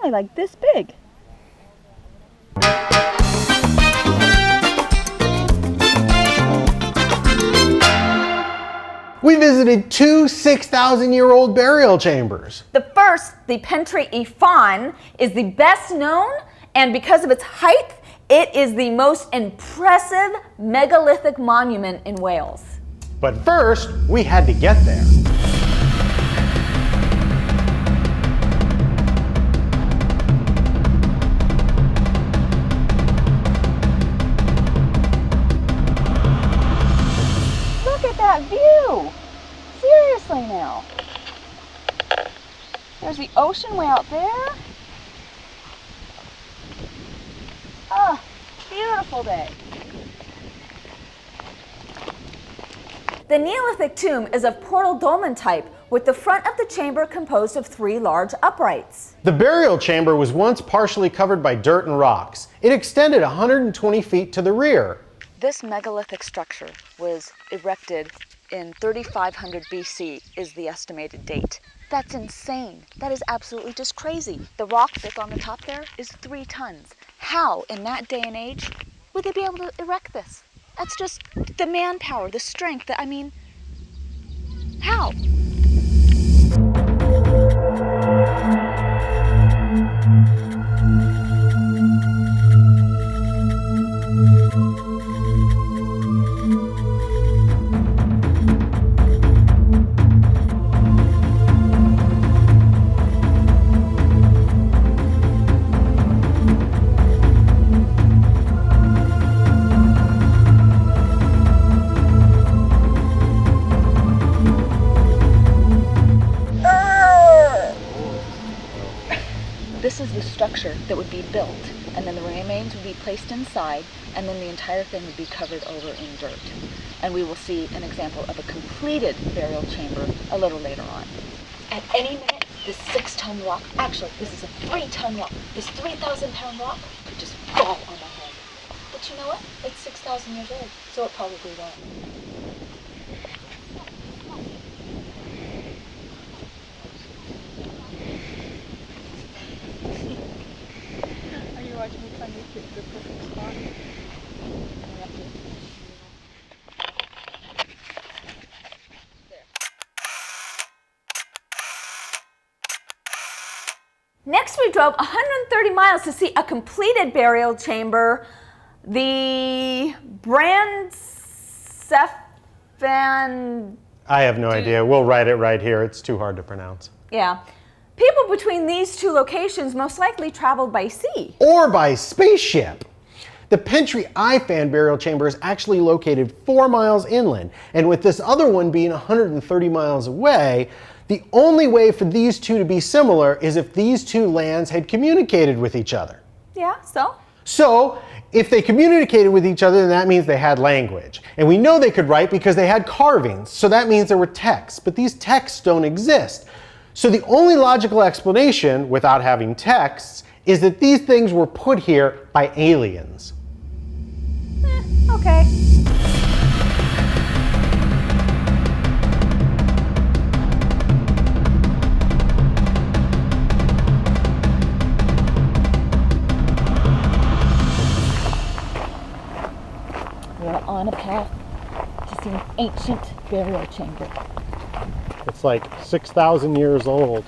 only like this big. We visited two 6,000-year-old burial chambers. The first, the Pentre Ifan, is the best known, and because of its height, it is the most impressive megalithic monument in Wales. But first, we had to get there. Look at that view! Seriously now. There's the ocean way out there. Ah, beautiful day. The Neolithic tomb is of portal dolmen type, with the front of the chamber composed of 3 large uprights. The burial chamber was once partially covered by dirt and rocks. It extended 120 feet to the rear. This megalithic structure was erected in 3500 BC is the estimated date. That's insane. That is absolutely just crazy. The rock that's on the top there is 3 tons. How, in that day and age, would they be able to erect this? That's just the manpower, the strength, I mean, how? This is the structure that would be built, and then the remains would be placed inside, and then the entire thing would be covered over in dirt. And we will see an example of a completed burial chamber a little later on. At any minute, this 6-ton rock, actually this is a 3-ton rock, this 3,000-pound rock could just fall on my head. But you know what? It's 6,000 years old, so it probably won't. Watch me trying to get the perfect spot. Next, we drove 130 miles to see a completed burial chamber, the Bryn Celli. I have no idea. We'll write it right here. It's too hard to pronounce. Yeah. People between these 2 locations most likely traveled by sea. Or by spaceship. The Pentre Ifan Burial Chamber is actually located 4 miles inland, and with this other one being 130 miles away, the only way for these 2 to be similar is if these 2 lands had communicated with each other. Yeah, so? So, if they communicated with each other, then that means they had language. And we know they could write because they had carvings, so that means there were texts, but these texts don't exist. So the only logical explanation, without having texts, is that these things were put here by aliens. Okay. We're on a path to see an ancient burial chamber. It's like 6,000 years old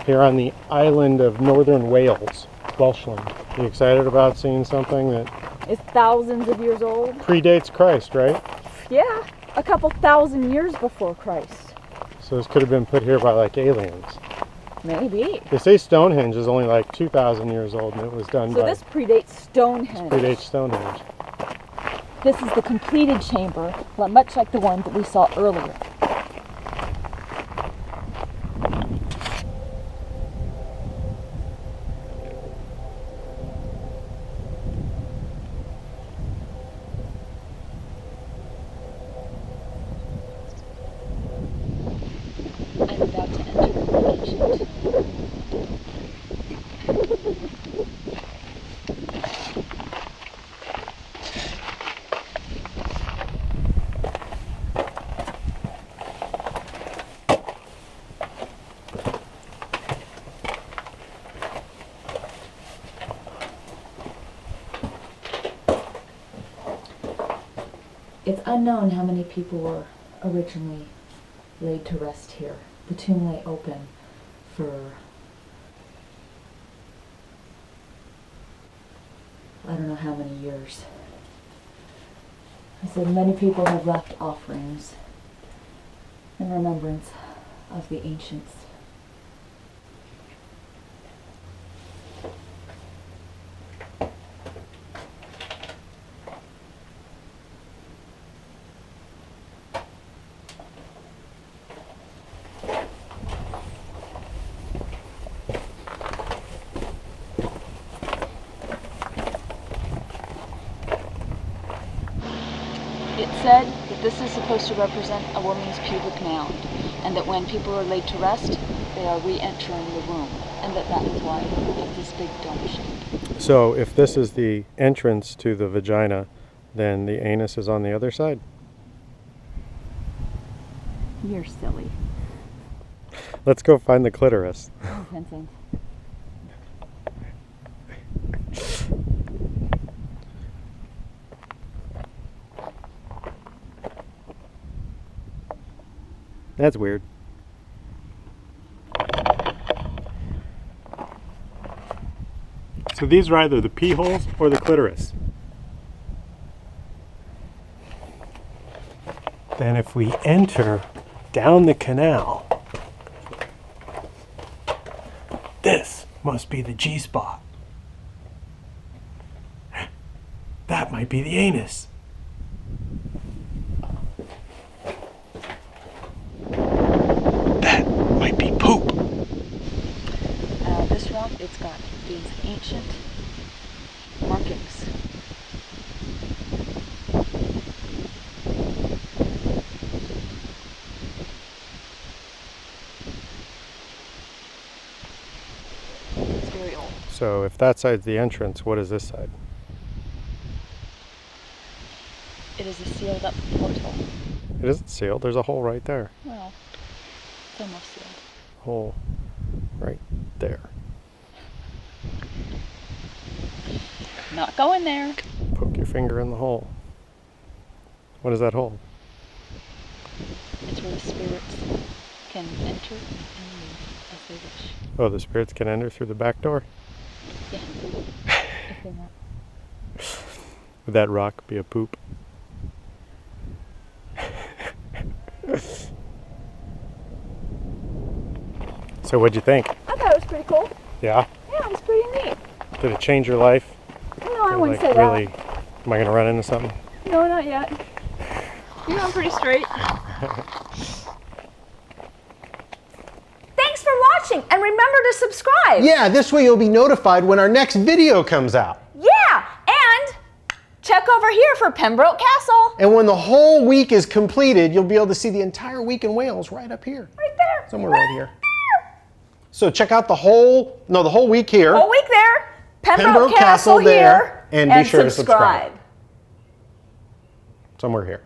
here on the island of northern Wales, Welshland. Are you excited about seeing something that It's thousands of years old? predates Christ, right? Yeah, a couple thousand years before Christ. So this could have been put here by like aliens. Maybe. They say Stonehenge is only like 2,000 years old and it was done So by... this predates Stonehenge. predates Stonehenge. This is the completed chamber, much like the one that we saw earlier. I'm about to enter the ancient. It's unknown how many people were originally laid to rest here. The tomb lay open for, I don't know how many years. I said many people have left offerings in remembrance of the ancients. It said that this is supposed to represent a woman's pubic mound, and that when people are laid to rest, they are re-entering the womb, and that is why it's this big dome shape. So if this is the entrance to the vagina, then the anus is on the other side? You're silly. Let's go find the clitoris. Oh, Vincent. That's weird. So these are either the pee holes or the clitoris. Then if we enter down the canal, this must be the G-spot. That might be the anus. That might be poop. This rock, it's got these ancient markings. It's very old. So if that side's the entrance, what is this side? It is a sealed up portal. It isn't sealed. There's a hole right there. Well, it's almost sealed. Hole right there. Not going there. Poke your finger in the hole. What is that hole? It's where the spirits can enter and leave as they wish. Oh, the spirits can enter through the back door? Yeah. If they want. Would that rock be a poop? So what'd you think? I thought it was pretty cool. Yeah? Yeah, it was pretty neat. Did it change your life? No, I Or, wouldn't like, say really, that. am I gonna run into something? No, not yet. You're going pretty straight. Thanks for watching, and remember to subscribe. Yeah, this way you'll be notified when our next video comes out. Yeah, and check over here for Pembroke Castle. And when the whole week is completed, you'll be able to see the entire week in Wales right up here. Right there. Somewhere right here. So check out the whole week here. Whole week there. Pembroke Castle Castle there, here. and be sure to subscribe. Somewhere here.